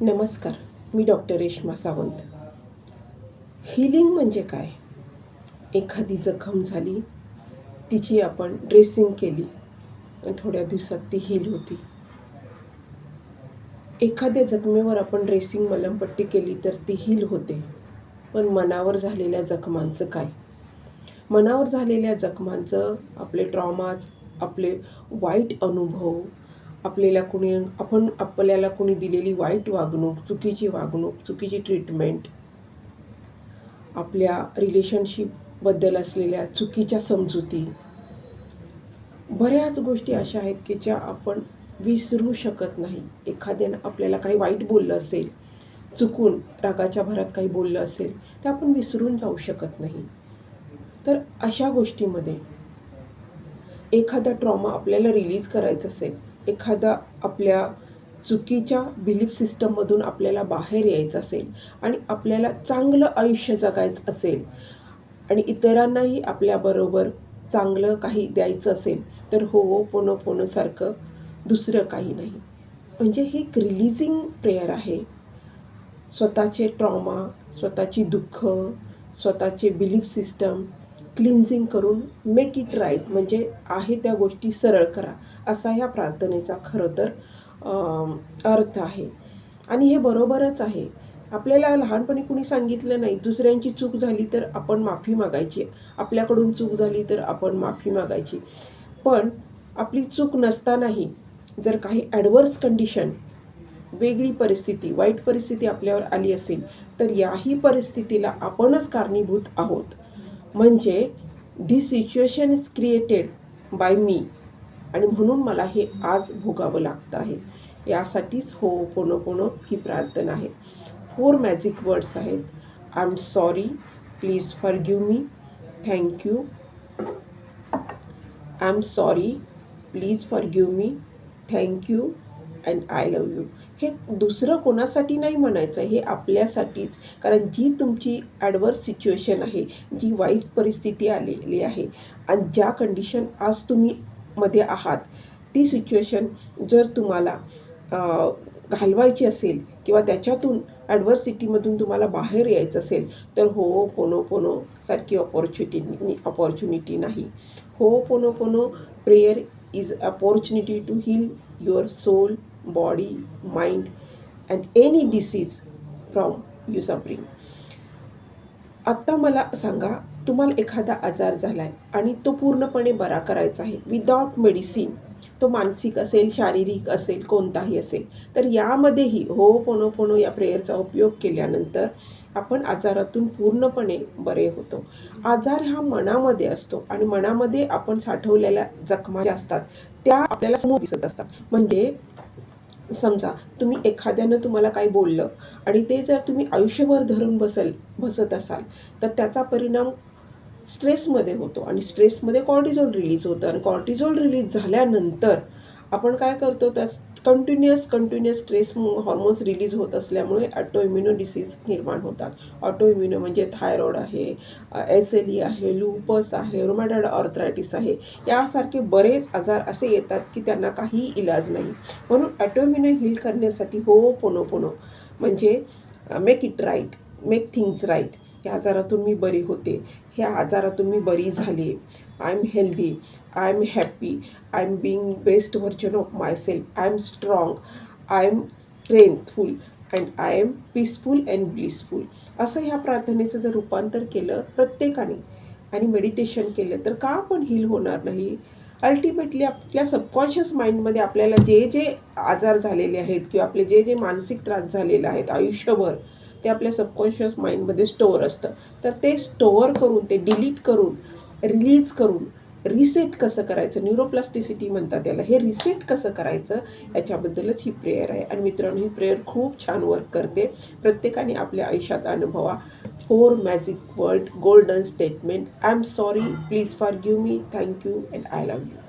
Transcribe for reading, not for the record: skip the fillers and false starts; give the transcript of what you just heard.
नमस्कार. मी doctor Reshma Sawant. Healing म्हणजे काय? एखादी जखम झाली, तिची आपण ड्रेसिंग केली आणि थोड्या दिवसात ती हील होती. एखाद्या जखमेवर आपण ड्रेसिंग मलमपट्टी केली तर ती हील होते. पण मनावर झालेल्या जखमांचं काय? मनावर झालेल्या जखमांचं आपले ट्रॉमाज, आपले वाईट अनुभव, आपल्याला कुणी दिलेली वाईट वागणूक, चुकीची वागणूक, चुकीची ट्रीटमेंट, आपल्या रिलेशनशिपबद्दल असलेल्या चुकीच्या समजुती, बऱ्याच गोष्टी अशा आहेत की ज्या आपण विसरू शकत नाही. एखाद्यानं आपल्याला काही वाईट बोललं असेल, चुकून रागाच्या भरात काही बोललं असेल, ते आपण विसरून जाऊ शकत नाही. तर अशा गोष्टीमध्ये एखादा ट्रॉमा आपल्याला रिलीज करायचा असेल, एखादा आपल्या चुकीच्या बिलीफ सिस्टममधून आपल्याला बाहेर यायचं असेल आणि आपल्याला चांगलं आयुष्य जगायचं असेल आणि इतरांनाही आपल्याबरोबर चांगलं काही द्यायचं असेल, तर होओपोनोपोनोसारखं दुसरं काही नाही. म्हणजे हे एक रिलीजिंग प्रेयर आहे. स्वतःचे ट्रॉमा, स्वतःची दुःख, स्वतःचे बिलीफ सिस्टम क्लिन्झिंग करून मेक इट राईट, म्हणजे आहे त्या गोष्टी सरळ करा, असा ह्या प्रार्थनेचा खरं तर अर्थ आहे. आणि हे बरोबरच आहे. आपल्याला लहानपणी कुणी सांगितलं नाही, दुसऱ्यांची चूक झाली तर आपण माफी मागायची, आपल्याकडून चूक झाली तर आपण माफी मागायची. पण आपली चूक नसतानाही जर काही ॲडवर्स कंडिशन, वेगळी परिस्थिती, वाईट परिस्थिती आपल्यावर आली असेल, तर याही परिस्थितीला आपणच कारणीभूत आहोत. म्हणजे this situation is created by me, आणि म्हणून मला हे आज भोगावं लागतं आहे. यासाठीच होओपोनोपोनो ही प्रार्थना आहे. 4 मॅजिक वर्ड्स आहेत. I am sorry, please forgive me, thank you. I am sorry, please forgive me, thank you and I love you. हे दुसरं कोणासाठी नाही म्हणायचं, हे आपल्यासाठीच. कारण जी तुमची ॲडवर्स सिच्युएशन आहे, जी वाईट परिस्थिती आलेली आहे आणि ज्या कंडिशन आज तुम्ही मध्ये आहात, ती सिच्युएशन जर तुम्हाला घालवायची असेल किंवा त्याच्यातून ॲडव्हर्सिटीमधून तुम्हाला बाहेर यायचं असेल, तर होओपोनोपोनो सारखी अपॉर्च्युनिटी नाही. Ho'oponopono prayer is opportunity to heal your soul, body, mind and any disease from you suffering. आत्ता मला सांगा, तुम्हाला एखादा आजार झाला आहे आणि तो पूर्णपणे बरा करायचा आहे विदाउट मेडिसिन. तो मानसिक असेल, शारीरिक असेल, कोणताही असेल. तर यामध्येही होओपोनोपोनो या प्रेयरचा उपयोग केल्यानंतर आपण आजारातून पूर्णपणे बरे होतो. आजार हा मनामध्ये असतो आणि मनामध्ये आपण साठवलेल्या जखमा ज्या असतात त्या आपल्याला समोर दिसत असतात. म्हणजे समजा एखाद्यानं तुम्हाला काही बोललं आणि ते जर तुम्ही आयुष्यभर धरून बसत असाल, तर त्याचा परिणाम स्ट्रेसमध्ये होतो आणि स्ट्रेसमध्ये कॉर्टिझोल रिलीज होतं आणि कॉर्टिझोल रिलीज झाल्यानंतर आपण काय करतो, तर कंटिन्युअस स्ट्रेस हॉर्मोन्स रिलीज होत असल्यामुळे ऑटोइम्युनो डिसीज निर्माण होतात. ऑटोइम्युनो म्हणजे थायरॉइड आहे, SLE आहे, लूपस आहे, रुमॅटॉइड आर्थरायटिस आहे. यासारखे बरेच आजार असे येतात की त्यांना काही इलाज नाही. म्हणून ऑटोइम्युनो हील करण्यासाठी होओपोनोपोनो म्हणजे make it right, make things right. या आजारातून मी बरी होते, ह्या आजारातून मी बरी झाली, I am healthy, I am happy, I am being best version of myself, I am strong, I am strengthful and I am peaceful and blissful. असं ह्या प्रार्थनेचं जर रूपांतर केलं प्रत्येकाने आणि मेडिटेशन केलं, तर का आपण हील होणार नाही? अल्टिमेटली आपल्या सबकॉन्शियस माइंडमध्ये आपल्याला जे जे आजार झालेले आहेत किंवा आपले जे जे मानसिक त्रास झालेले आहेत आयुष्यभर, ते आपल्या सबकॉन्शियस माइंडमध्ये स्टोअर असतं. तर ते स्टोअर करून, ते डिलीट करून, रिलीज करून, रिसेट कसं करायचं, न्यूरोप्लास्टिसिटी म्हणतात त्याला, हे रिसेट कसं करायचं याच्याबद्दलच ही प्रेयर आहे. आणि मित्रांनो, ही प्रेयर खूप छान वर्क करते. प्रत्येकाने आपल्या आयुष्यात अनुभवा. 4 magic word, golden statement. I am sorry, please forgive me, thank you and I love you.